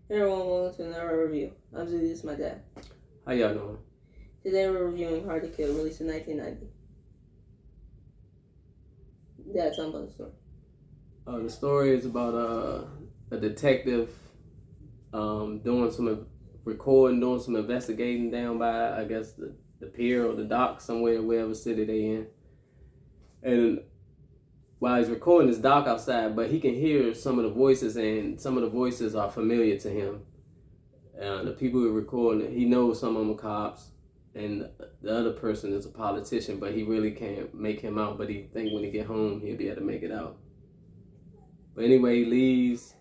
Hey everyone, welcome to another review. I'm Zuli, this is my dad. How y'all doing? Today we're reviewing Hard to Kill, released in 1990. Dad, tell me about the story. The story is about a detective doing some investigating down by, I guess, the pier or the dock somewhere, wherever city they in. And while he's recording this dock outside, but he can hear some of the voices, and some of the voices are familiar to him. The people who are recording it, he knows some of them are cops, and the other person is a politician, but he really can't make him out. But he think when he get home, he'll be able to make it out. But anyway, he leaves.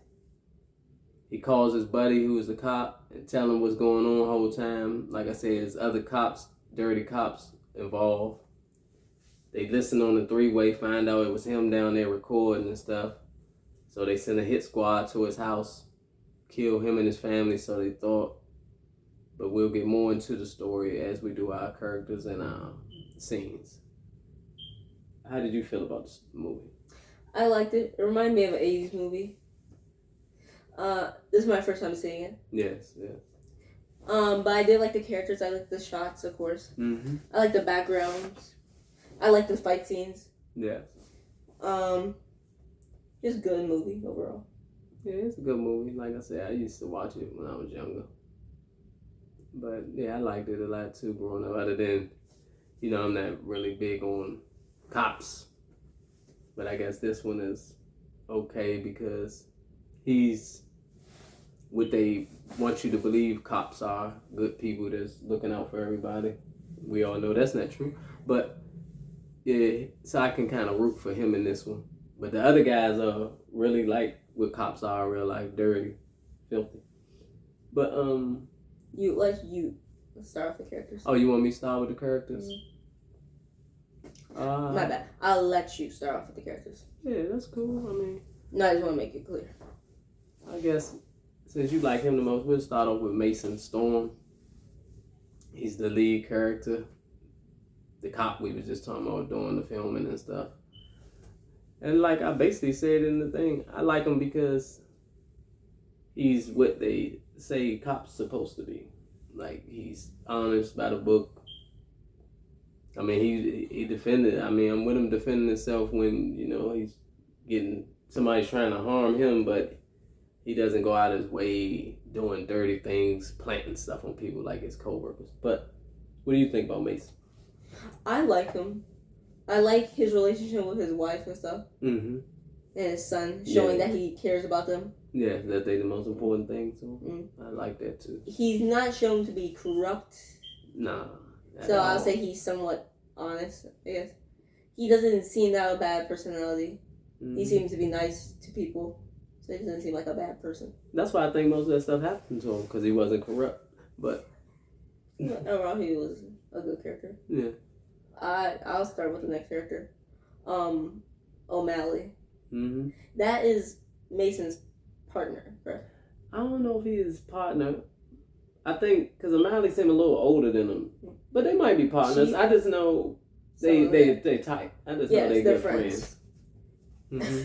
He calls his buddy, who is a cop, and tell him what's going on the whole time. Like I said, there's other cops, dirty cops involved. They listen on the three-way, find out it was him down there recording and stuff. So they send a hit squad to his house, kill him and his family, so they thought. But we'll get more into the story as we do our characters and our scenes. How did you feel about this movie? I liked it. It reminded me of an 80s movie. This is my first time seeing it. Yes. But I did like the characters. I like the shots, of course. Mm-hmm. I like the backgrounds. I like the fight scenes. Yes. Just good movie overall. Yeah, it's a good movie. Like I said, I used to watch it when I was younger. But yeah, I liked it a lot too growing up. Other than, I'm not really big on cops. But I guess this one is okay because he's what they want you to believe cops are, good people that's looking out for everybody. We all know that's not true. But yeah, so I can kind of root for him in this one. But the other guys are really like what cops are in real life, dirty, filthy. But Let's start with the characters. Oh, you want me to start with the characters? Mm-hmm. My bad. I'll let you start off with the characters. Yeah, that's cool. No, I just want to make it clear. I guess since you like him the most, we'll start off with Mason Storm. He's the lead character. The cop we was just talking about doing the filming and stuff. And like I basically said in the thing, I like him because he's what they say cops supposed to be. Like, he's honest by the book. He defended. I'm with him defending himself when, he's somebody's trying to harm him, but he doesn't go out of his way doing dirty things, planting stuff on people like his coworkers. But what do you think about Mason? I like him. I like his relationship with his wife and stuff. Mm-hmm. And his son, showing that he cares about them. Yeah, that they the most important thing. So I like that too. He's not shown to be corrupt. Nah. So I'll say he's somewhat honest, I guess. He doesn't seem to have a bad personality. Mm-hmm. He seems to be nice to people. So he doesn't seem like a bad person. That's why I think most of that stuff happened to him, because he wasn't corrupt. But overall, he was a good character. Yeah. I'll start with the next character. O'Malley. Mm-hmm. That is Mason's partner, right? I don't know if he is partner. I think because O'Malley seems a little older than him, but they might be partners. I just know they tight. I just know they good friends. Mm-hmm.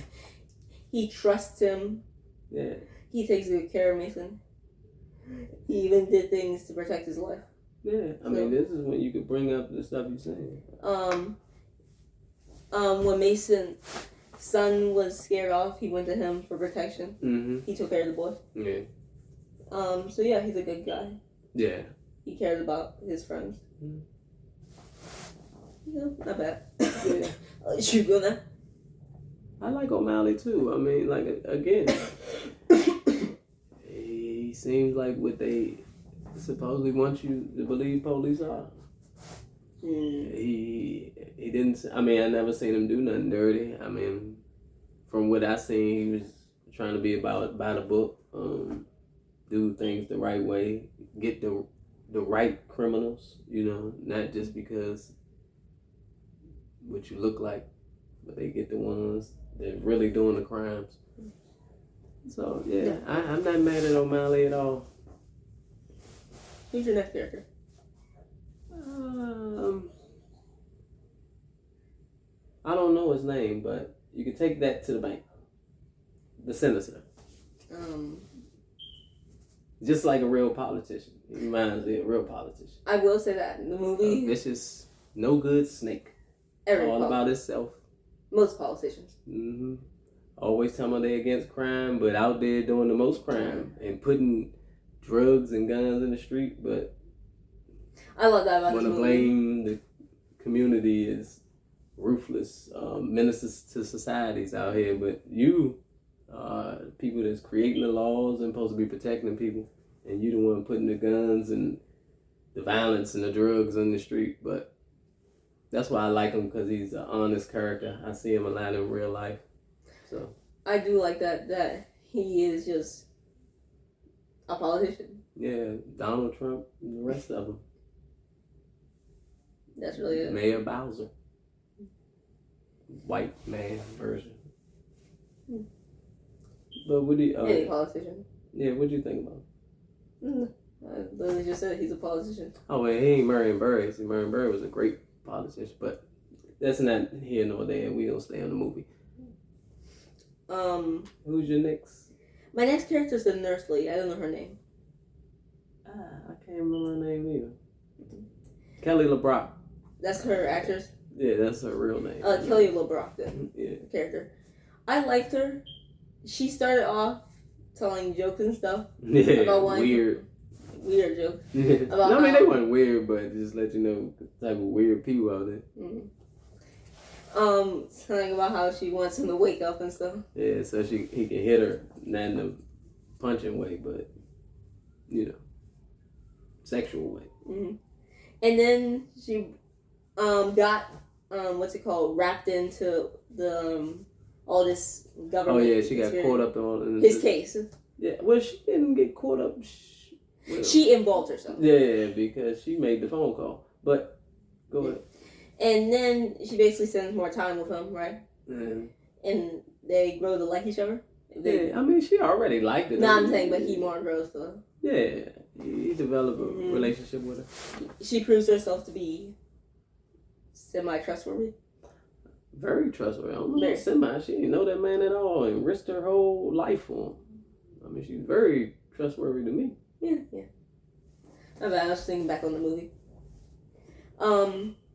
He trusts him. Yeah. He takes good care of Mason. He even did things to protect his life. Yeah, this is when you could bring up the stuff you're saying. When Mason's son was scared off, he went to him for protection. Mm-hmm. He took care of the boy. Yeah. So yeah, he's a good guy. Yeah. He cares about his friends. Mm-hmm. Not bad. Yeah. I'll let you go now. I like O'Malley too. Again, he seems like what they supposedly want you to believe police are. He didn't. I never seen him do nothing dirty. From what I seen, he was trying to be about the book. Do things the right way. Get the right criminals. Not just because what you look like, but they get the ones that really doing the crimes. So yeah. I'm not mad at O'Malley at all. Who's your next character? I don't know his name, but you can take that to the bank. The senator. Just like a real politician. He reminds me of a real politician. I will say that in the movie, A vicious, no good snake. All about itself. Most politicians. Mm-hmm. Always telling me they're against crime, but out there doing the most crime and putting drugs and guns in the street. But I love that about this movie. Want to blame the community as ruthless menaces to societies out here, but you, people that's creating the laws and supposed to be protecting people, and you the one putting the guns and the violence and the drugs in the street. But that's why I like him, because he's an honest character. I see him a lot in real life. So I do like that he is just a politician. Yeah, Donald Trump and the rest of them. That's really it. Mayor Bowser. White man version. But what do you... Any politician. Yeah, what do you think about him? I literally just said he's a politician. Oh, well, he ain't Marion Barry. See, Marion Barry was a great politician, but that's not here nor there. We don't stay on the movie. Who's your next? My next character is the nurse lady. I don't know her name. I can't remember her name either. Kelly LeBrock. That's her actress? Yeah, that's her real name. Kelly LeBrock, then. Yeah. Character. I liked her. She started off telling jokes and stuff. Yeah, about weird jokes. No, I mean, they weren't weird, but just let you know the type of weird people out there. Mm-hmm. Something about how she wants him to wake up and stuff. Yeah, so he can hit her, not in a punching way, but, sexual way. Mm-hmm. And then she got wrapped into the all this government. Oh yeah, she got caught up in his case. Yeah, well, she didn't get caught up. She involved herself. Yeah, because she made the phone call. But go ahead. And then she basically spends more time with him, right? Yeah. And they grow to like each other. Yeah, I mean, she already liked it. No, I'm saying, but he more grows to. Yeah, he developed a relationship with her. She proves herself to be semi-trustworthy. Very trustworthy. I don't know semi. She didn't know that man at all and risked her whole life for him. I mean, she's very trustworthy to me. Yeah. I was thinking back on the movie.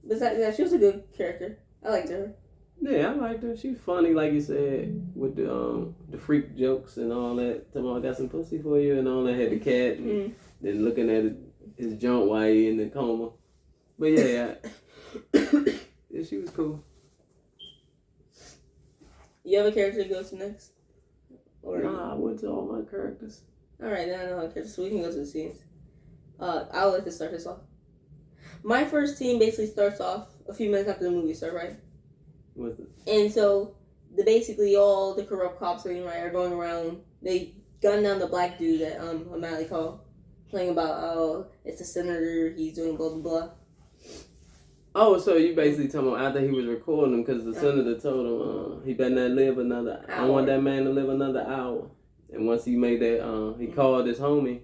Besides that, she was a good character. I liked her. Yeah, I liked her. She's funny, like you said, with the freak jokes and all that. Tell me I got some pussy for you and all that. Had the cat and then looking at his joint while he in the coma. But yeah, she was cool. You have a character to go to next? Nah, I went to all my characters. Alright, then I know how characters, so we can go to the scenes. I'll let this start this off. My first scene basically starts off a few minutes after the movie starts, right? With it. And so, basically all the corrupt cops are going around. They gun down the black dude that O'Malley called, playing about it's a senator, he's doing blah blah blah. Oh, so you basically talking about after he was recording him because the senator told him he better not live another hour. I want that man to live another hour. And once he made that, he called his homie.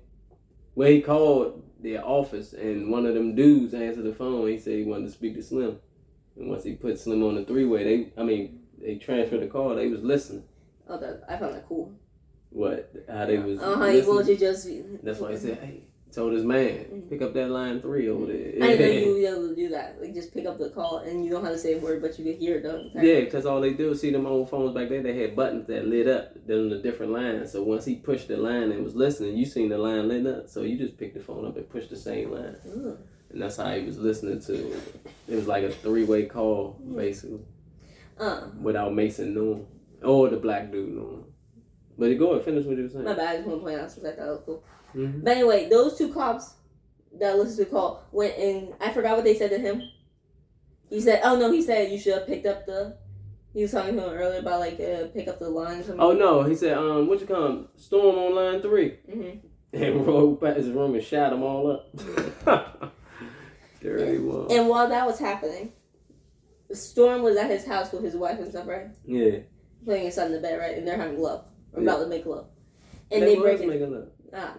Well, he called their office, and one of them dudes answered the phone. He said he wanted to speak to Slim. And once he put Slim on the three-way, they transferred the call. They was listening. Oh, I found that cool. What? How they was he wants you just... That's why he said, hey, told his man, pick up that line 3 over there. I didn't know you would be able to do that. Like, just pick up the call, and you don't have to say a word, but you can hear it, though. Yeah, because all they do, see them old phones back there, they had buttons that lit up on the different lines. So once he pushed the line and was listening, you seen the line lit up. So you just picked the phone up and pushed the same line. Ooh. And that's how he was listening to it. It was like a 3-way call, basically. Without Mason knowing. Or the black dude knowing. But go ahead, finish what you were saying. My bad, I just want to point out something I thought was cool. Mm-hmm. But anyway, those 2 cops that listened to the call went and I forgot what they said to him. He said you should have picked up he was talking to him earlier about pick up the line or something. Oh no, he said, what you call him? Storm on line 3. Mm-hmm. And rolled back his room and shot them all up. Dirty one. And while that was happening, Storm was at his house with his wife and stuff, right? Yeah. Playing inside in the bed, right? And they're having love. Or about to make love. And they break making love.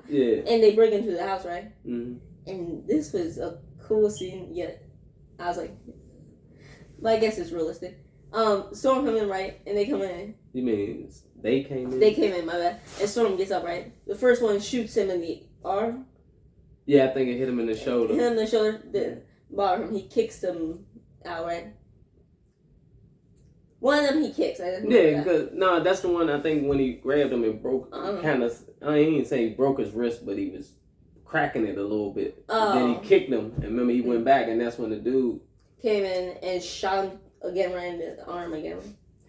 Yeah. And they break into the house, right? Mm-hmm. And this was a cool scene, yet I was like, but I guess it's realistic. Storm come in, right? And they come in. You mean they came in? They came in, my bad. And Storm gets up, right? The first one shoots him in the arm. Yeah, I think it hit him in the shoulder. Hit him in the shoulder. The bottom. He kicks him out, right? One of them he kicks. I didn't Yeah, because that's the one I think when he grabbed him and broke kind of. I didn't say he broke his wrist, but he was cracking it a little bit. Oh. Then he kicked him, and remember he went back, and that's when the dude came in and shot him again right in the arm again.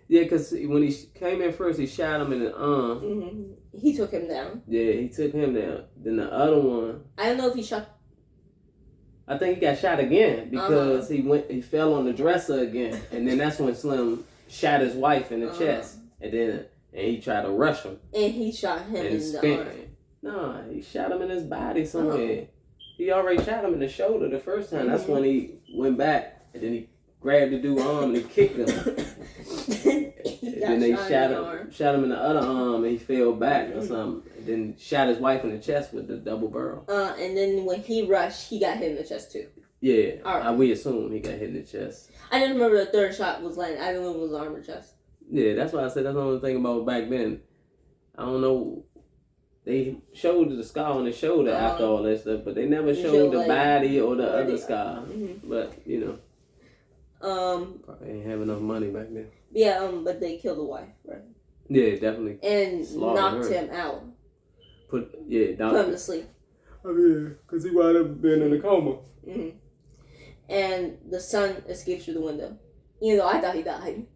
Yeah, because when he came in first, he shot him in the arm. Mm-hmm. He took him down. Yeah, he took him down. Then the other one, I don't know if he shot. I think he got shot again because he fell on the dresser again, and then that's when Slim shot his wife in the chest, and he tried to rush him. And he shot him in the arm. No, he shot him in his body somewhere. He already shot him in the shoulder the first time. That's when he went back, and then he grabbed the dude's arm and he kicked him. And then they shot him in the other arm, and he fell back or something. And then shot his wife in the chest with the double barrel. And then when he rushed, he got hit in the chest too. Yeah, we assume he got hit in the chest. I didn't remember the third shot was landing. I didn't know it was arm or chest. Yeah, that's why I said that's the only thing about back then. I don't know. They showed the scar on the shoulder after all that stuff, but they never showed the body or the other scar. Mm-hmm. But probably ain't have enough money back then. Yeah, but they killed the wife, right? Yeah, definitely. And knocked him out. Put him to sleep. Oh yeah, because he wound up being in a coma. Mm-hmm. And the son escapes through the window. Even though I thought he died.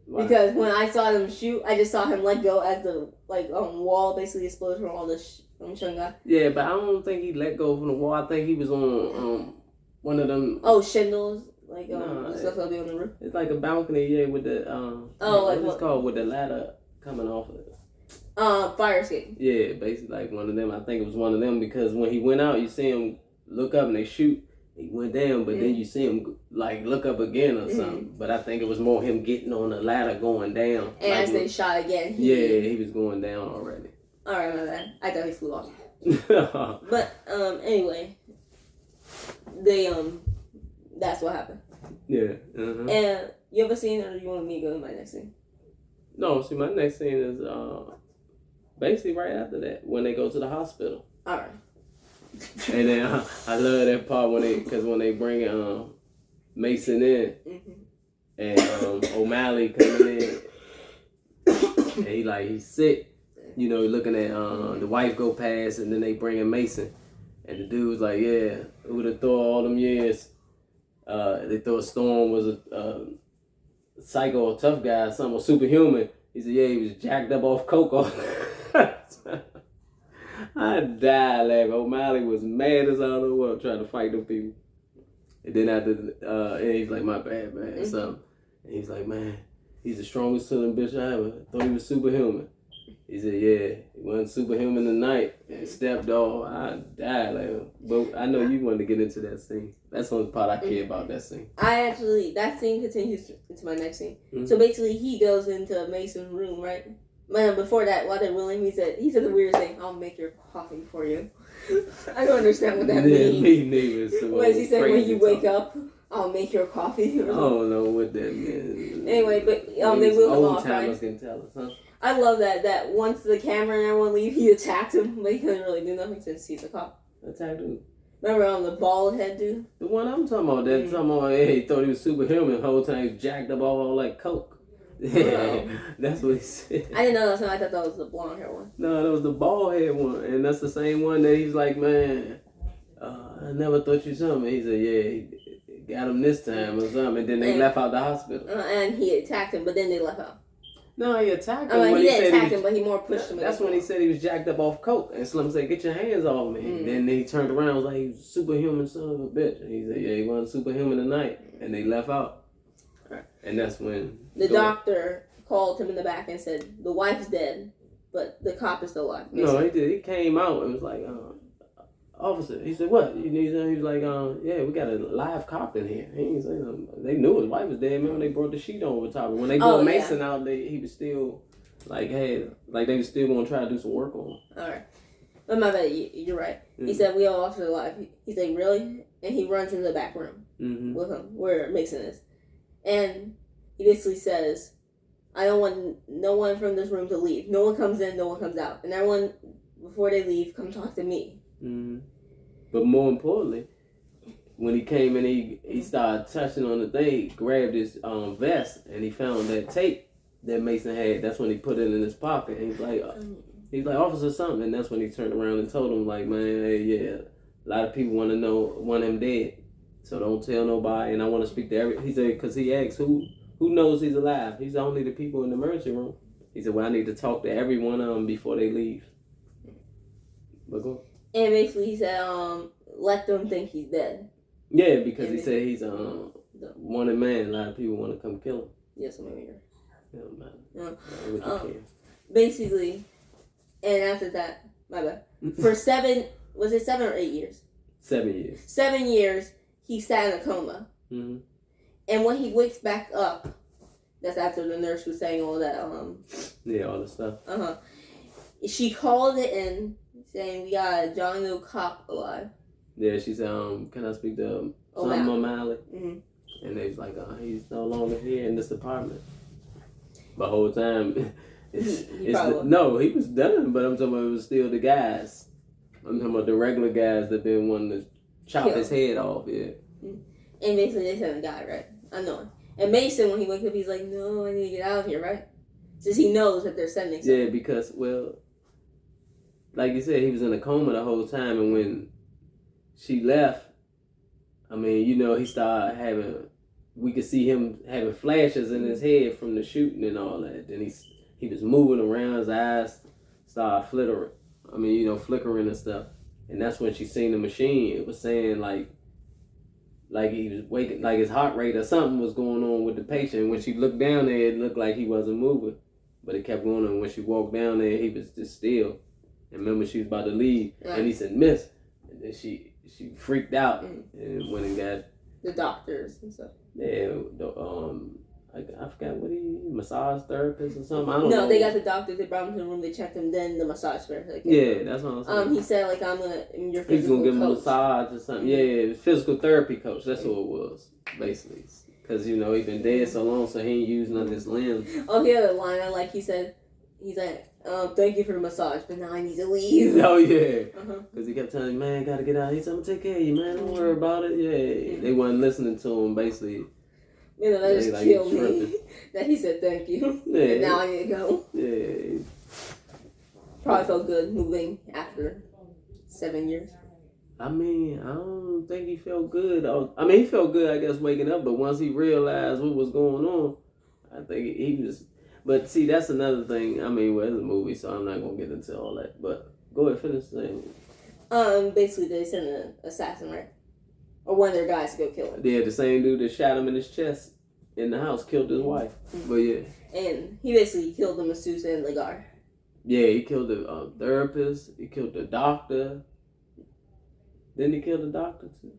Wow. Because when I saw them shoot, I just saw him let go as the wall basically explodes from all the shunga. Yeah, but I don't think he let go from the wall. I think he was on one of them. Oh, shingles, the stuff that'll be on the roof. It's like a balcony, with the what's called with the ladder coming off of it. Fire escape. Yeah, basically like one of them. I think it was one of them because when he went out, you see him look up and they shoot. He went down, but then you see him look up again or something. But I think it was more him getting on the ladder going down. And as they shot again, he was going down already. All right, my bad. I thought he flew off. But anyway, they that's what happened. Yeah. Uh-huh. And you ever seen, or do you want me to go to my next scene? No, see, my next scene is basically right after that when they go to the hospital. All right. And then I love that part when they bring Mason in, and O'Malley coming in, and he's sick, looking at the wife go past, and then they bring in Mason, and the dude's like, yeah, who would have thought all them years they thought Storm was a psycho or tough guy or something, or superhuman. He said, yeah, he was jacked up off coke. I died laughing. O'Malley was mad as I don't know what, trying to fight them people. And then after, and he's like, my bad, man, something. And he's like, man, he's the strongest southern bitch I ever. Thought he was superhuman. He said, yeah, he wasn't superhuman tonight. And stepped off. I died laughing. But I know you wanted to get into that scene. That's the only part I care about, that scene. That scene continues into my next scene. Mm-hmm. So basically, he goes into Mason's room, right? Man, before that, while they're willing, he said the weirdest thing. I'll make your coffee for you. I don't understand what that means. Me neither. What he said when you wake up, I'll make your coffee. I don't know what that means. Anyway, but they will him off, right? Can tell us, huh? I love that once the camera and everyone leave, he attacked him, but he couldn't really do nothing since he's a cop. Attacked who? Remember the bald head dude? The one I'm talking about. That talking about, he thought he was superhuman the whole time. He was jacked up all like coke. Yeah, that's what he said. I didn't know that, so I thought that was the blonde hair one. No, that was the bald head one, and that's the same one that he's like, man, I never thought you something. He said, yeah, he got him this time or something, and then they left out the hospital. And he attacked him, but then they left out. No, he attacked him. He didn't attack him, but he more pushed him. That's when he said he was jacked up off coke, and Slim said, get your hands off me. And then he turned around and was like, he's superhuman son of a bitch. And he said, yeah, he wasn't superhuman tonight, and they left out. And that's when the doctor called him in the back and said the wife's dead, but the cop is still alive. Basically. No, he did. He came out and was like, officer. He said, what? He was like, yeah, we got a live cop in here. He didn't say nothing. They knew his wife was dead. Remember, they brought the sheet over top. When they brought Mason out, he was still like, hey, like they was still going to try to do some work on him. All right. But my bad, you're right. Mm-hmm. He said, we all officers alive. He's like, really? And he runs into the back room with him, where Mason is. And he basically says, I don't want no one from this room to leave. No one comes in, no one comes out. And everyone before they leave, come talk to me. Mm-hmm. But more importantly, when he came in, he started touching on the thing. He grabbed his vest and he found that tape that Mason had. That's when he put it in his pocket. And he's like, officer something. And that's when he turned around and told him, like, man, hey, yeah, a lot of people want him dead. So don't tell nobody. And I want to speak to every. He said, because he asked who knows he's alive. He's only the people in the emergency room. He said, well, I need to talk to every one of them before they leave. But go. And basically he said, let them think he's dead. Yeah, because he said he's wanted man. A lot of people want to come kill him. Yes, I'm here. It don't matter. Basically, and after that, my bad. For 7 or 8 years? 7 years. 7 years, he sat in a coma. Mm-hmm. And when he wakes back up, that's after the nurse was saying all that. Yeah, all the stuff. She called it in, saying we got a John Doe cop alive. Yeah, she said, can I speak to Son O'Malley? Mm-hmm. And they was like, he's no longer here in this apartment. The whole time, he was done, but I'm talking about it was still the guys. I'm talking about the regular guys that been wanting to chop his head off, yeah. And basically they sent the guy, right? I know. And Mason, when he wakes up, he's like, no, I need to get out of here, right? Since he knows that they're sending someone. Yeah, because, well, like you said, he was in a coma the whole time, and when she left, I mean, he started we could see him having flashes in his head from the shooting and all that. Then he was moving around, his eyes started flickering and stuff. And that's when she seen the machine. It was saying like he was waking, like his heart rate or something was going on with the patient. When she looked down there, it looked like he wasn't moving, but it kept going on. When she walked down there, he was just still. And remember, she was about to leave, and he said, "Miss," and then she freaked out and went and got the doctors and stuff. Yeah, I forgot what massage therapist or something. I don't know. No, they got the doctors. They brought him to the room. They checked him. Then the massage therapist. Yeah, that's what I'm saying. He said like, I'm gonna. Your He's gonna give him coach. a massage or something. Yeah, physical therapy coach. That's what it was basically. Because he been dead so long, so he ain't used none of his limbs. Oh, the other line I like. He's like, thank you for the massage, but now I need to leave. Oh yeah, because he kept telling me, man, gotta get out. He said, I'm gonna take care of you, man. Don't worry about it. Yeah, they wasn't listening to him basically. That just killed me. That he said thank you. Yeah. And now I need to go. Yeah. Probably felt good moving after 7 years. I mean, I don't think he felt good. I mean, he felt good, I guess, waking up, but once he realized what was going on, I think he was. But see, that's another thing. I mean, well, it's a movie, so I'm not gonna get into all that. But go ahead, finish the thing. Basically, they sent an assassin, right? Or one of their guys to go kill him. Yeah, the same dude that shot him in his chest in the house killed his wife. But yeah. And he basically killed the masseuse and the guard. Yeah, he killed the therapist. He killed the doctor. Didn't he kill the doctor too?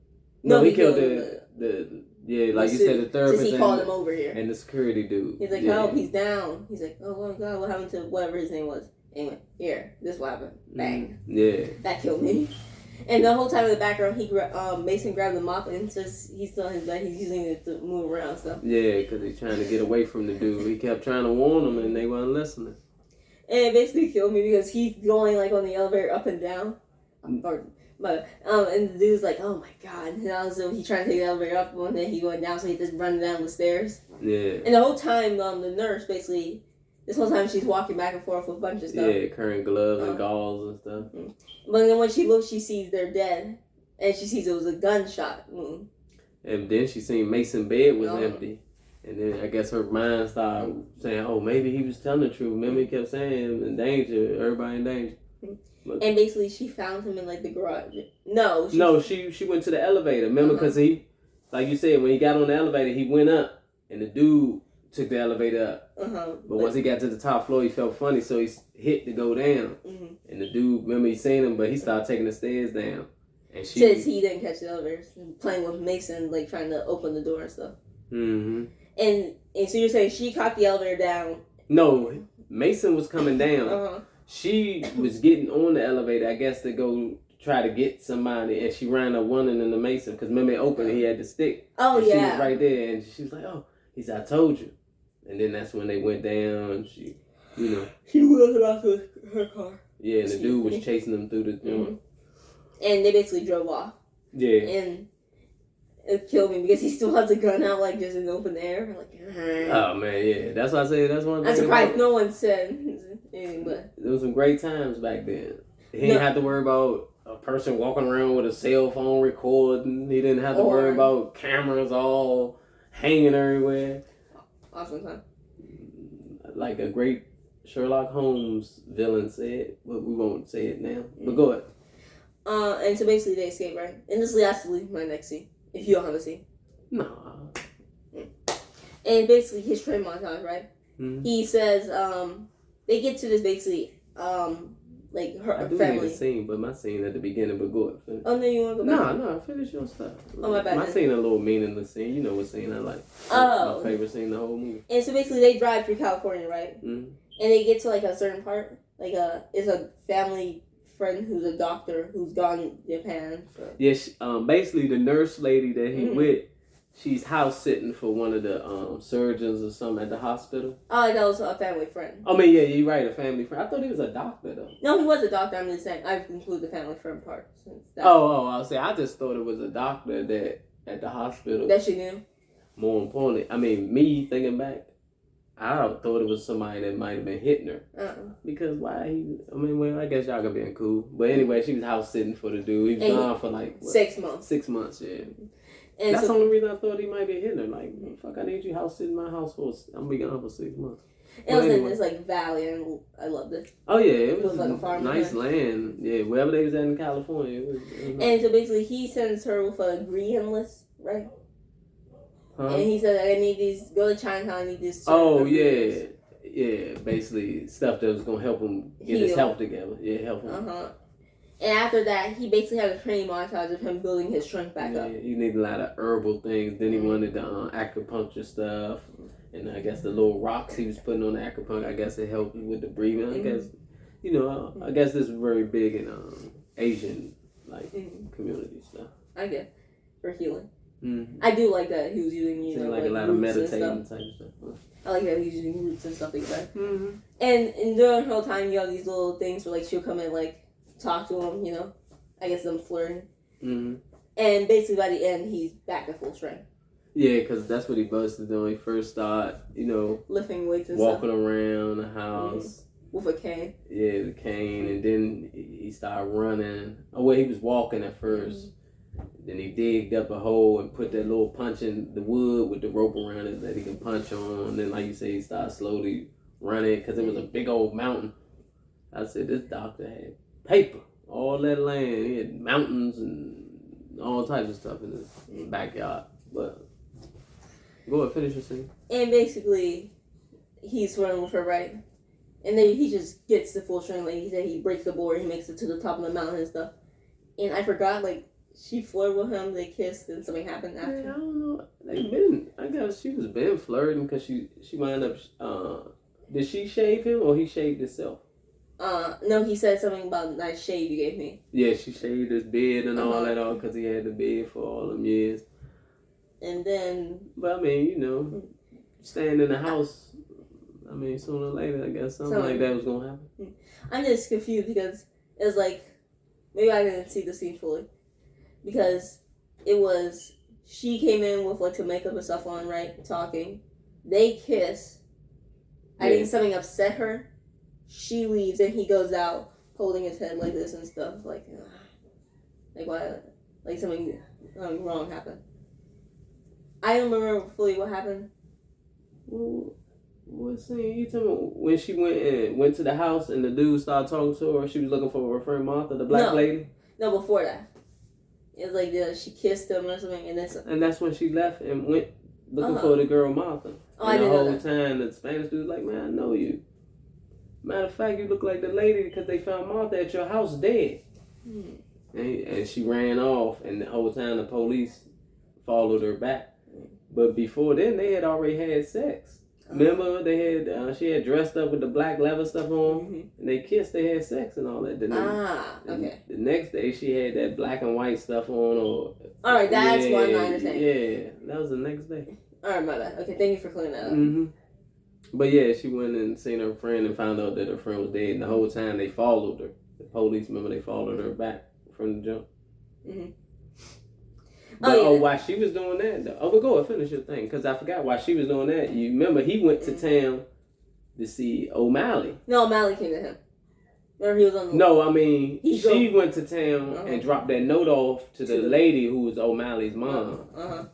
No, he killed the yeah, like you said, the therapist. Since he called him over here. And the security dude. He's like, help, he's down. He's like, oh my God, what happened to whatever his name was? Anyway, here, this what happened. Bang. Yeah. That killed me. And the whole time in the background, Mason grabbed the mop and says he's still in his bed. He's using it to move around and stuff. Yeah, because he's trying to get away from the dude. He kept trying to warn them, and they weren't listening. And it basically killed me because he's going like on the elevator up and down. And the dude's like, oh my God. And also he trying to take the elevator up, and then he going down, so he just running down the stairs. Yeah. And the whole time, the nurse basically, this whole time she's walking back and forth with a bunch of stuff. Yeah, carrying gloves and gauze and stuff. But then when she looks, she sees they're dead. And she sees it was a gunshot wound. And then she seen Mason's bed was empty. And then I guess her mind started saying, oh, maybe he was telling the truth. Remember he kept saying, in danger, everybody in danger. But, and basically she found him in like the garage. No, she went to the elevator. Remember, because he, like you said, when he got on the elevator, he went up. And the dude took the elevator up. But once he got to the top floor, he felt funny, so he hit to go down. And the dude, remember he seen him, but he started taking the stairs down. And she says he didn't catch the elevator, playing with Mason, like trying to open the door and stuff. And so you're saying she caught the elevator down? No, Mason was coming down. She was getting on the elevator, I guess, to go try to get somebody, and she ran up running into Mason because remember it opened, he had the stick. Oh, and yeah. She was right there, and she was like, "Oh," he said, "I told you." And then that's when they went down. She wheeled him out to her car. Yeah, and the dude was chasing them through the joint. And they basically drove off. Yeah. And it killed me because he still has a gun out, like, just in the open air. Oh, man, yeah. That's why I say that's one thing. I'm surprised no one said anything, but... There was some great times back then. He didn't have to worry about a person walking around with a cell phone recording. He didn't have to worry about cameras all hanging everywhere. Awesome time. Like a great Sherlock Holmes villain said, but we won't say it now. But go ahead. And so basically they escape, right? And this has to leave my next scene, if you don't have a scene. Nah. And basically his train montage, right? Mm-hmm. He says, they get to this basically, like her I do family. need a scene, but my scene at the beginning, but go ahead. Finish. Oh, no, you want to go back? No, finish your stuff. Oh, my bad. My scene a little meaningless scene. You know what scene I like. Oh. My favorite scene in the whole movie. And so basically they drive through California, right? Mm-hmm. And they get to like a certain part, like it's a family friend who's a doctor who's gone to Japan. So. Yeah, basically the nurse lady that he with, she's house sitting for one of the surgeons or something at the hospital. Oh, that was a family friend. I mean, yeah, you're right, a family friend. I thought he was a doctor though. No, he was a doctor. I'm just saying I've included the family friend part. I'll say I just thought it was a doctor that at the hospital. That she knew. More importantly, I mean, me thinking back, I thought it was somebody that might have been hitting her. Because why I guess y'all could been cool. But anyway, she was house sitting for the dude. He was gone for like 6 months. 6 months, yeah. And that's the only reason I thought he might be hitting her. Like, fuck, I need you house sitting in my house for I'm be gone for 6 months. It was in this like valley, and I loved it. Oh yeah, it was like a farm nice land. Yeah, wherever they was at in California. It was and so basically, he sends her with a green list, right? Huh? And he said, "I need these. Go to Chinatown. I need this." Oh yeah, yeah. Basically, stuff that was gonna help him get his health together. Yeah, help him. And after that, he basically had a training montage of him building his strength back up. He needed a lot of herbal things. Then he wanted the acupuncture stuff. And I guess the little rocks he was putting on the acupuncture, I guess it helped with the breathing. I guess, I guess this is very big in Asian, community stuff. I guess, for healing. Mm-hmm. I do like that he was using, like a lot of meditating type of stuff. I like that he's using roots and stuff like that. Mm-hmm. And during the whole time, you have these little things where, she'll come and, talk to him, I guess them flirting. Mm-hmm. And basically, by the end, he's back at full strength. Yeah, because that's what he busted when he first started, lifting weights and walking around the house. With a cane. Yeah, the cane. And then he started running. Oh, well, he was walking at first. Then he digged up a hole and put that little punch in the wood with the rope around it that he can punch on. And then, like you say, he started slowly running because it was a big old mountain. I said, this doctor had paper. All that land. He had mountains and all types of stuff in his backyard. But... go ahead, finish your scene. And basically, he's running with her, right? And then he just gets the full strength. Like he said, he breaks the board, he makes it to the top of the mountain and stuff. And I forgot, she flirted with him, they kissed, and something happened after. Yeah, I don't know. I guess she was been flirting because she wound up, did she shave him or he shaved himself? No, he said something about nice shave you gave me. Yeah, she shaved his beard and all that because he had the beard for all them years. And then... But I mean, staying in the house, sooner or later, I guess something like that was going to happen. I'm just confused because it's maybe I didn't see the scene fully. Because it was, she came in with some makeup and stuff on, right? Talking. They kiss. I think something upset her. She leaves and he goes out holding his head like this and stuff. Why? Something wrong happened. I don't remember fully what happened. Well, what scene? You tell me when she went to the house and the dude started talking to her. She was looking for her friend Martha, the black lady. No, before that, it was she kissed him or something, and that's when she left and went looking for the girl Martha. Oh, I didn't know that. The whole time the Spanish dude was like, "Man, I know you. Matter of fact, you look like the lady because they found Martha at your house dead." And she ran off, and the whole time the police followed her back. But before then, they had already had sex. Remember, they had she had dressed up with the black leather stuff on, and they kissed. They had sex and all that. Okay. The next day, she had that black and white stuff on. All right, that's what I understand. Yeah, that was the next day. All right, my bad. Okay, thank you for clearing that up. But yeah, she went and seen her friend and found out that her friend was dead. And the whole time they followed her. The police, remember, they followed her back from the jump. Mm-hmm. But while she was doing that, but go ahead, finish your thing, because I forgot while she was doing that. You remember he went to town to see O'Malley. No, O'Malley came to him. Remember he was on the... No, I mean, she went to town and dropped that note off to the lady who was O'Malley's mom.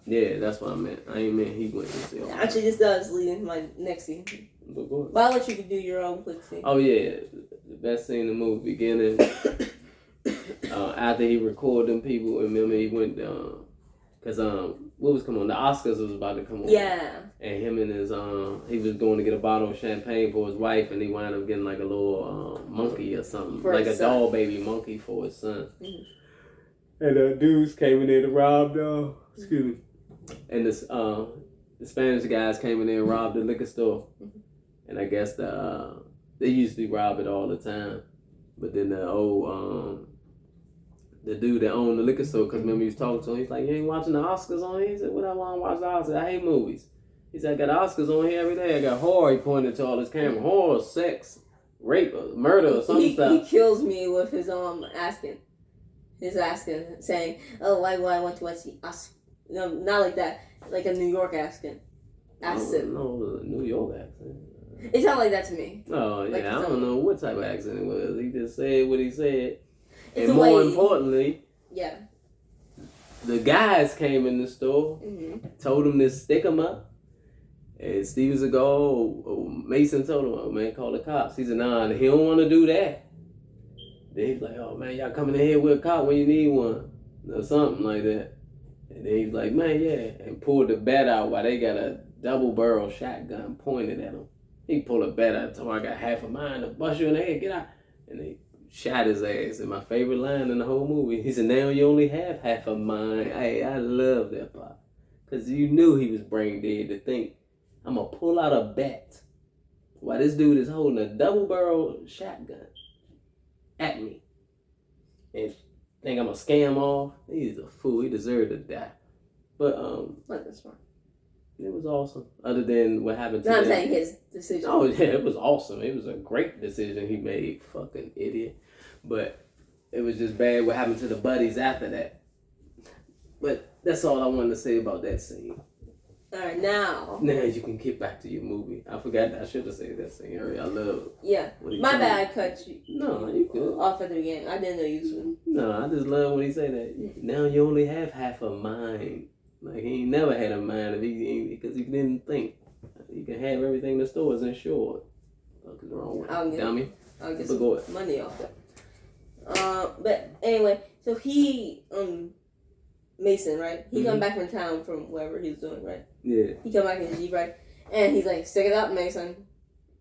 Yeah, that's what I meant. I ain't meant he went to see O'Malley. Actually, this does lead into my next scene. But go ahead. But I'll let you do your own quick scene. Oh, yeah. The best scene in the movie, beginning, after he recorded them people, remember he went down. Because, what was coming on? The Oscars was about to come on. Yeah. And him and his, he was going to get a bottle of champagne for his wife, and he wound up getting like a little monkey or something. For like a son. doll baby monkey for his son. Mm-hmm. And the dudes came in there to rob the, excuse me. And the Spanish guys came in there and robbed the liquor store. Mm-hmm. And I guess they usually rob it all the time. But then the dude that owned the liquor store, because remember he was talking to him, he's like, you ain't watching the Oscars on here? He said, what I want to watch the Oscars? I hate movies. He said, I got Oscars on here every day. I got horror. He pointed to all his camera. Horror, sex, rape, murder, or some stuff. He kills me with his asking. His asking, saying, oh, why I want to watch the Oscars? No, not like that. Like a New York accent. No, New York accent. It sounded like that to me. Oh, yeah. Like I don't know what type of accent it was. He just said what he said. It's and more importantly, the guys came in the store, told him to stick him up. And Steven Seagal, Mason told him, oh, man, call the cops. He said, nah, he don't want to do that. Then he's like, oh, man, y'all coming in here with a cop when you need one. Or something like that. And then he's like, man, yeah. And pulled the bat out while they got a double-barrel shotgun pointed at him. He pulled a bat out, told him, I got half a mind to bust you in the head, get out. And they shot his ass. And my favorite line in the whole movie, he said, now you only have half a mind. Hey, I love that part. Because you knew he was brain dead to think, I'm going to pull out a bat while this dude is holding a double-barrel shotgun at me. And think I'm going to scare him off? He's a fool. He deserved to die. But, Not this one. It was awesome. Other than what happened to I'm saying his decision. Oh, yeah, it was awesome. It was a great decision he made. Fucking idiot. But it was just bad what happened to the buddies after that. But that's all I wanted to say about that scene. All right, now you can get back to your movie. I forgot that. I should have said that scene earlier. I love it. Yeah. My bad, I cut you. No, you good. Off at the beginning. I didn't know you should. No, I just love when he say that. Now you only have half a mind. Like, he ain't never had a mind because he didn't think. You can have everything in the stores insured. What is wrong with it? Dummy. I'll get some money off that. But anyway, so he, Mason, right? He come back from town from wherever he was doing, right? Yeah. He come back in his Jeep, right? And he's like, stick it up, Mason.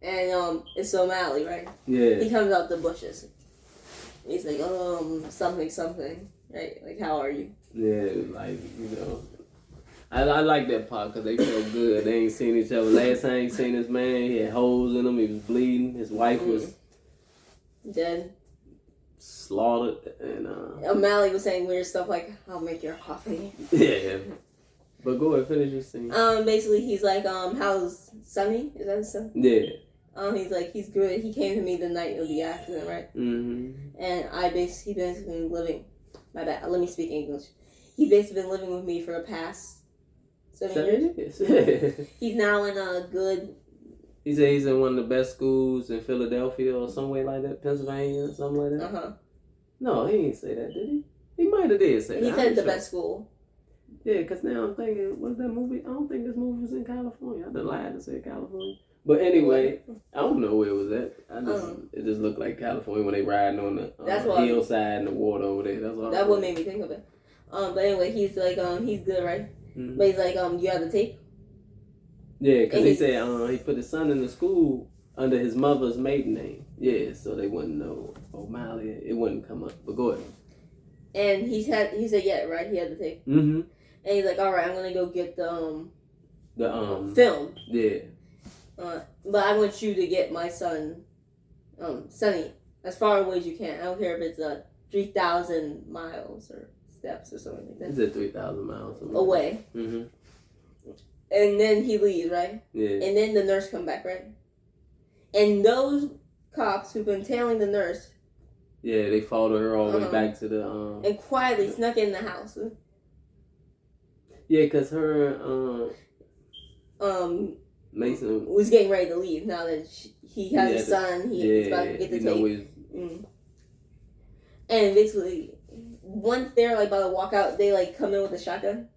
And it's O'Malley, right? Yeah. He comes out the bushes. And he's like, something, right? Like, how are you? Yeah, like, I like that part because they felt good. They ain't seen each other. Last time he seen this man, he had holes in him. He was bleeding. His wife was dead, slaughtered, and O'Malley was saying weird stuff like, "I'll make your coffee." Yeah, but go ahead, finish your scene. Basically, he's like, how's Sonny? Is that his son? Yeah. He's like, he's good. He came to me the night of the accident, right? Mm-hmm. And he basically been living. My bad. Let me speak English. He basically been living with me for the past 7 years. He's now in a good... He said he's in one of the best schools in Philadelphia or somewhere like that, Pennsylvania or something like that. Uh-huh. No, he didn't say that, did he? He might have did say that. He said the best school. Yeah, because now I'm thinking, what's that movie? I don't think this movie was in California. I done lied to say California. But anyway, I don't know where it was at. It just looked like California when they riding on the hillside and the water over there. That's all. That's what made me think of it. But anyway, he's like, he's good, right? Mm-hmm. But he's like, you have the tape? Yeah, because he said he put his son in the school under his mother's maiden name. Yeah, so they wouldn't know O'Malley. It wouldn't come up. But go ahead. And he said, yeah, right? He had the tape. Mm-hmm. And he's like, all right, I'm going to go get the film. Yeah. But I want you to get my son, Sonny, as far away as you can. I don't care if it's 3,000 miles or steps or something like that. He said 3,000 miles. Away. Mm-hmm. and then he leaves, right? Yeah. And then the nurse come back, right? And those cops who've been tailing the nurse. Yeah, they followed her all the way back to the and quietly snuck in the house. Yeah, because her Mason was getting ready to leave now that he has a son. He's about to get the tape. And basically, once they're like about to walk out, they like come in with a shotgun.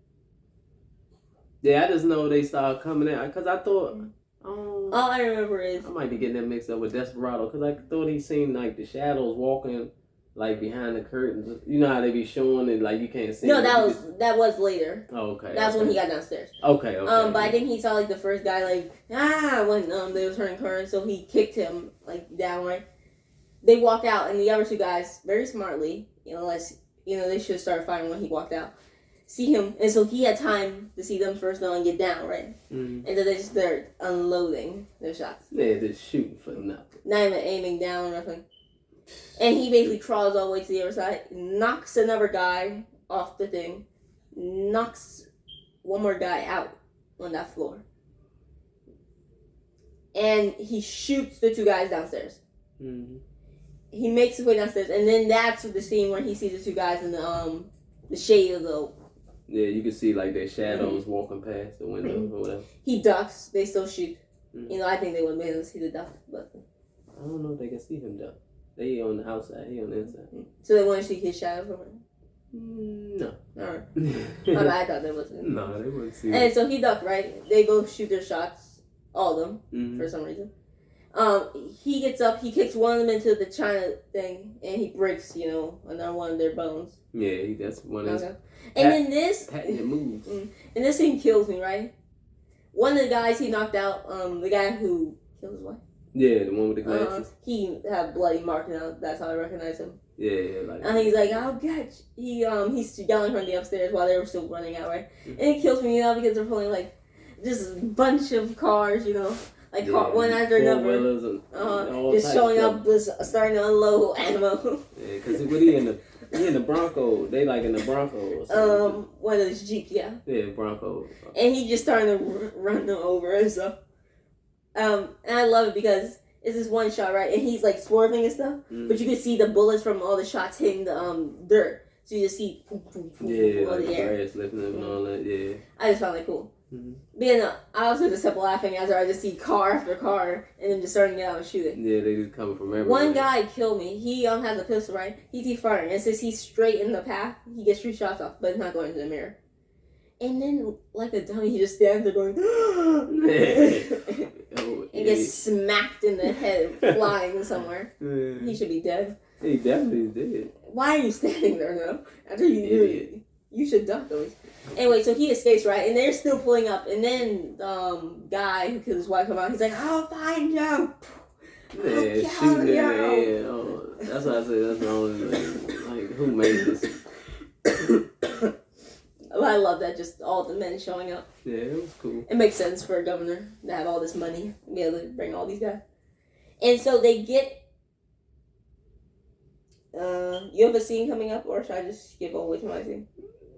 Yeah, I just know they started coming in because I thought. All I remember is I might be getting that mixed up with Desperado because I thought he seen like the shadows walking like behind the curtains. You know how they be showing it like you can't see. No, that was later. Oh, okay. That's when he got downstairs. Okay. But I think he saw like the first guy like when they was turning corners, so he kicked him like down, right. They walk out and the other two guys very smartly, they should start fighting when he walked out. See him, and so he had time to see them first though and get down, right? And so they're unloading their shots. Yeah, they're shooting for nothing. Not even aiming down or nothing. And he basically crawls all the way to the other side, knocks another guy off the thing, knocks one more guy out on that floor. And he shoots the two guys downstairs. He makes his way downstairs, and then that's the scene where he sees the two guys in the shade of the... Yeah, you can see like their shadows walking past the window or whatever. He ducks. They still shoot. I think they would have been able to see the duck, but I don't know if they can see him duck. They on the outside. He on the inside. So they want to see his shadow from him? No. Alright. I thought they wasn't. No, they wouldn't see. And so he ducked, right? They both shoot their shots, all of them, for some reason. He gets up, he kicks one of them into the China thing, and he breaks, another one of their bones. Yeah, that's one of his. And then this moves. And this thing kills me, right? One of the guys he knocked out, the guy who killed his wife. Yeah, the one with the glasses. He had bloody mark now. That's how I recognize him. Yeah, like. And he's like, "I'll get you." He's yelling from the upstairs while they were still running out, right? And it kills me, because they're pulling like just a bunch of cars, one after another. Just showing up, starting to unload ammo. Yeah, because what he in the Bronco. They like in the Bronco. Or one of those Jeeps, yeah. Yeah, Bronco. And he just starting to run them over and stuff. And I love it because it's this one shot, right? And he's like swerving and stuff, but you can see the bullets from all the shots hitting the dirt. So you just see boom, boom, boom, like the grass lifting and all that. Yeah. I just found it cool. I also just kept laughing as I just see car after car and then just starting to get out and shooting. Yeah, they just coming from everywhere. One guy killed me. He has a pistol, right? He's firing. And since he's straight in the path, he gets 3 shots off, but it's not going into the mirror. And then, like a dummy, he just stands there going, and gets smacked in the head, flying somewhere. He should be dead. He definitely did. Why are you standing there, though? After you should duck, though. Anyway, so he escapes, right? And they're still pulling up. And then guy who killed his wife come out. He's like, "I'll find you." Yeah, shooting in the head. Oh, that's what I said. That's the only thing. Like, who made this? I love that. Just all the men showing up. Yeah, it was cool. It makes sense for a governor to have all this money and be able to bring all these guys. And so they get. You have a scene coming up, or should I just skip all the way to my scene?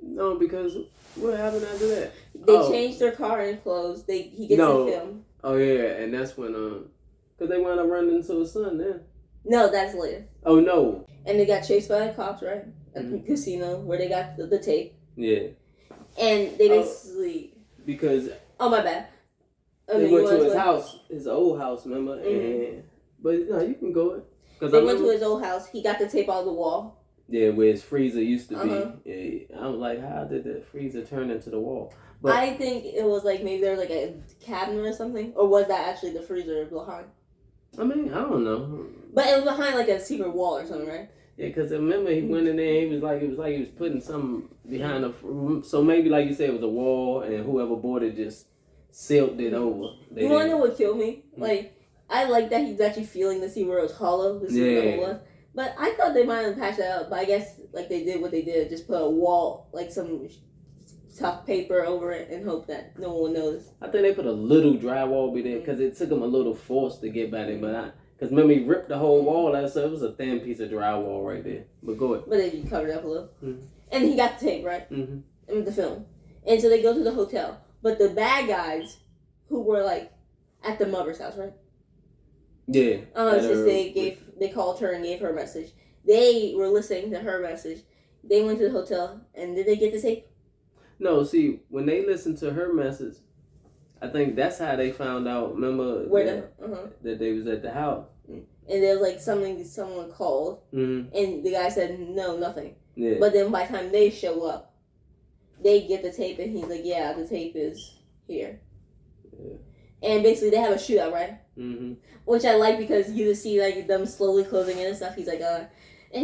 No, because what happened after that? They changed their car and clothes. He gets in film. Oh yeah, and that's when because they wound up running into the sun then. No, that's later. Oh no. And they got chased by the cops, right? At the casino where they got the tape. Yeah. And they basically because my bad. Okay, they went to his house, his old house, remember? And but no, you can go. They went to his old house. He got the tape out of the wall. Yeah, where his freezer used to be. Yeah, I was like, how did the freezer turn into the wall? But I think it was like maybe there was like a cabinet or something, or was that actually the freezer behind? I mean, I don't know. But it was behind like a secret wall or something, right? Yeah, because I remember he went in there. It was like he was putting something behind the. So maybe like you said, it was a wall, and whoever bought it just sealed it over. You want to know what killed me? Like, I like that he's actually feeling to see where it was hollow. To see where the hole was. But I thought they might have patched that up. But I guess like they did what they did, just put a wall, like some tough paper over it, and hope that no one would notice. I think they put a little drywall be there because it took them a little force to get by there. But because remember he ripped the whole wall out, so it was a thin piece of drywall right there. But go ahead. But then you covered it up a little, and he got the tape right, and the film, and so they go to the hotel. But the bad guys who were like at the mother's house, right? Yeah. Since they called her and gave her a message. They were listening to her message. They went to the hotel, and did they get the tape? No, see, when they listened to her message, I think that's how they found out. Remember that they was at the house. And there was like someone called, and the guy said, no, nothing. Yeah. But then by the time they show up, they get the tape, and he's like, yeah, the tape is here. Yeah. And basically they have a shootout, right? Mm-hmm. Which I like because you just see like them slowly closing in and stuff. He's like, and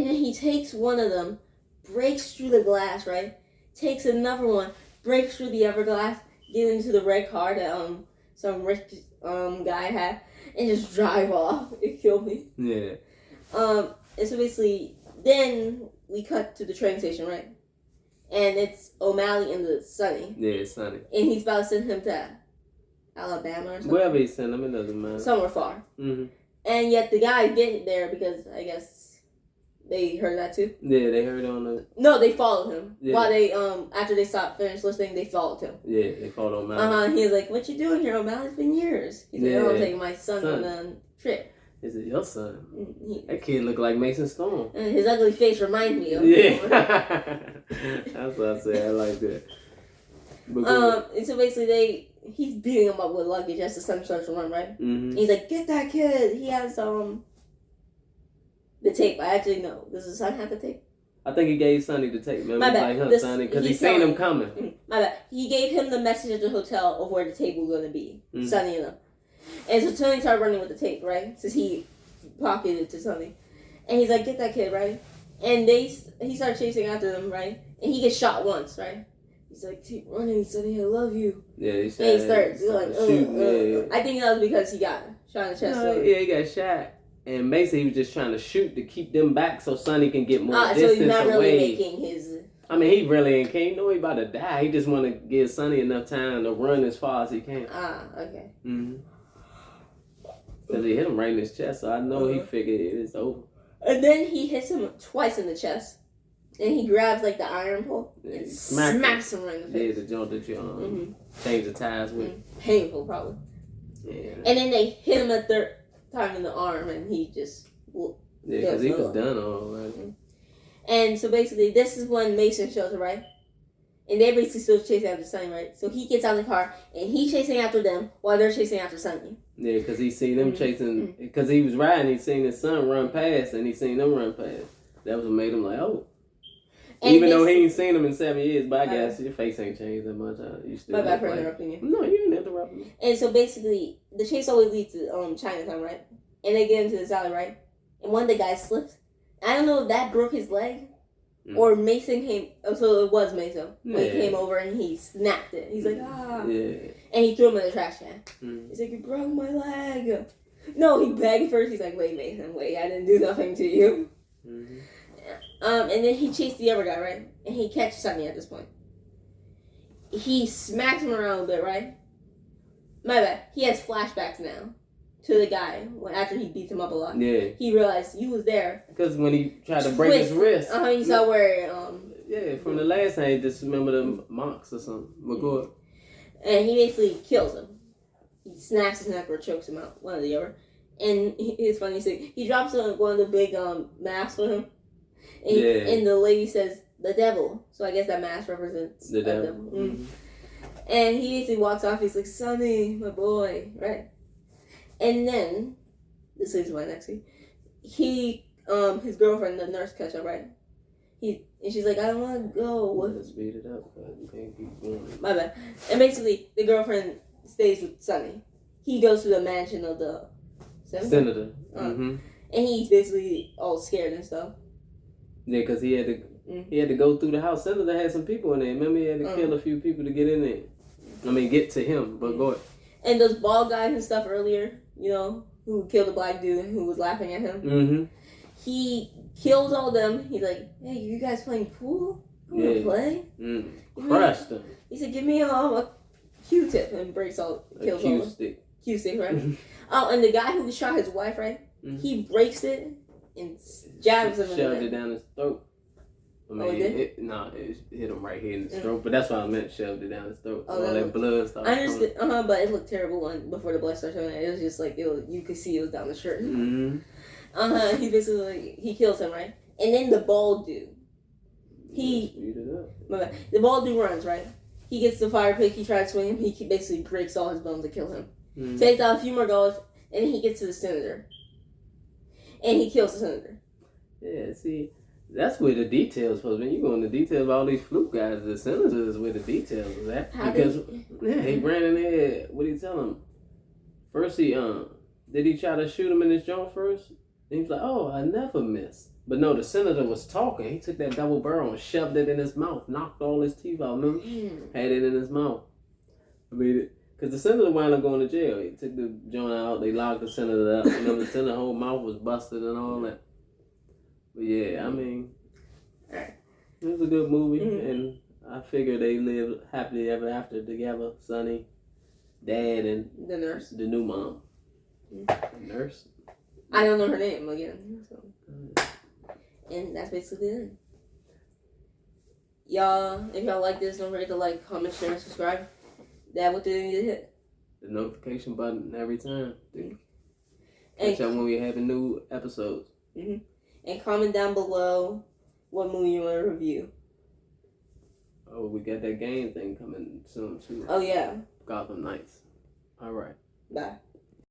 then he takes one of them, breaks through the glass, right? Takes another one, breaks through the other glass, gets into the red car that some rich guy had, and just drive off. It killed me. Yeah. And so basically, then we cut to the train station, right? And it's O'Malley and the Sonny. Yeah, it's Sonny. And he's about to send him to Alabama or something. Wherever he sent him, it doesn't matter. Somewhere far. Mm-hmm. And yet the guy get there because I guess they heard that too. Yeah, they heard on the... No, they followed him. Yeah. While they, after they finished listening, they followed him. Yeah, they followed O'Malley. He was like, what you doing here, O'Malley? It's been years. He's like, I'm taking my son on a trip. Is it your son? That kid look like Mason Storm. And his ugly face reminds me of him. That's what I said. I like that. And so basically he's beating him up with luggage as the son starts to run, right? Mm-hmm. He's like, get that kid. He has the tape. I actually know. Does the son have the tape? I think he gave Sonny the tape. Remember? My bad. Like, Sonny, because he seen him coming. My bad. He gave him the message at the hotel of where the tape was going to be. Sonny and them. And so Sonny started running with the tape, right? Since he pocketed it to Sonny. And he's like, get that kid, right? And he started chasing after them, right? And he gets shot once, right? He's like, keep running, Sonny, I love you. Yeah, he starts like, shooting. I think that was because he got shot in the chest. No, yeah, he got shot. And basically he was just trying to shoot to keep them back so Sonny can get more distance away. So he's not really making his... I mean, he really ain't can't know he about to die. He just want to give Sonny enough time to run as far as he can. Okay. Mm-hmm. Because he hit him right in his chest, so I know he figured it's over. And then he hits him twice in the chest. And he grabs like the iron pole and smacks him right in the face. Yeah, the joint that you change the tires with. Painful, probably. Yeah. And then they hit him a third time in the arm, and he just... Yeah, because he was done already. And so basically, this is when Mason shows up, right? And they're basically still chasing after Sonny, right? So he gets out of the car, and he's chasing after them while they're chasing after Sonny. Yeah, because he seen them chasing... Because he was riding, he seen his son run past, and he seen them run past. That was what made him like, oh. And even though he ain't seen him in 7 years, but I guess your face ain't changed that much. You still my bad for interrupting you. No, you ain't interrupting me. And so basically, the chase always leads to Chinatown, right? And they get into this alley, right? And one of the guys slips. I don't know if that broke his leg or Mason came. Oh, so it was Mason. When he came over and he snapped it. He's like, ah. Yeah. And he threw him in the trash can. He's like, you broke my leg. No, he begged first. He's like, wait, Mason, wait. I didn't do nothing to you. And then he chased the other guy, right? And he catches Sonny at this point. He smacks him around a bit, right? My bad. He has flashbacks now to the guy after he beats him up a lot. Yeah. He realized you was there. Because when he tried to break his wrist. You saw where... yeah, from the last time, he just remember the marks or something. But go ahead. And he basically kills him. He snaps his neck or chokes him out, one or the other. And it's funny, so he drops one of the big masks on him. And the lady says, the devil. So I guess that mask represents the devil. And he basically walks off. He's like, Sonny, my boy. Right? And then, this is my next scene. His girlfriend, the nurse, catch up, right? And she's like, I don't want to go. Let's speed it up, but you can't keep going. My bad. And basically, the girlfriend stays with Sonny. He goes to the mansion of the senator. And he's basically all scared and stuff. Yeah, because he had to go through the house. Senator had some people in there. Remember, he had to kill a few people to get in there. I mean, get to him, but go ahead. And those bald guys and stuff earlier, who killed the black dude and who was laughing at him. He kills all them. He's like, hey, you guys playing pool? You want to play? Crushed them. He said, give me a Q-tip, and kills all of them. Q-stick, right? And the guy who shot his wife, right? He breaks it and jabs him in the neck. Shoved it down his throat. I mean, Oh, it did? it hit him right here in the throat. But that's why I meant shoved it down his throat. Oh, all that blood started I understand. But it looked terrible before the blood started coming. It was just like you could see it was down the shirt. Mm-hmm. He basically he kills him, right? And then the bald dude. The bald dude runs, right? He gets the fire pick. He tries to swing him. He basically breaks all his bones to kill him. Mm-hmm. Takes out a few more guards, and then he gets to the senator, and he kills the senator. Yeah, see, that's where the details supposed to be. You go into details about all these fluke guys. The senator is where the details is at. He ran in there. What did he tell him? First, did he try to shoot him in his jaw first? And he was like, "Oh, I never miss." But no, the senator was talking. He took that double barrel and shoved it in his mouth, knocked all his teeth out. Remember? Had it in his mouth. I mean, because the senator wound up going to jail. He took the joint out. They locked the senator up. The senator's whole mouth was busted and all that. But yeah, I mean, it was a good movie, and I figure they lived happily ever after together. Sonny, Dad, and the nurse, the new mom. The nurse. I don't know her name again. So. And that's basically it. Y'all, if y'all like this, don't forget to like, comment, share, and subscribe. Dad, what do they need to hit? The notification button every time. Catch up when we're having new episodes. And comment down below what movie you want to review. Oh, we got that game thing coming soon too. Oh yeah. Gotham Knights. All right. Bye.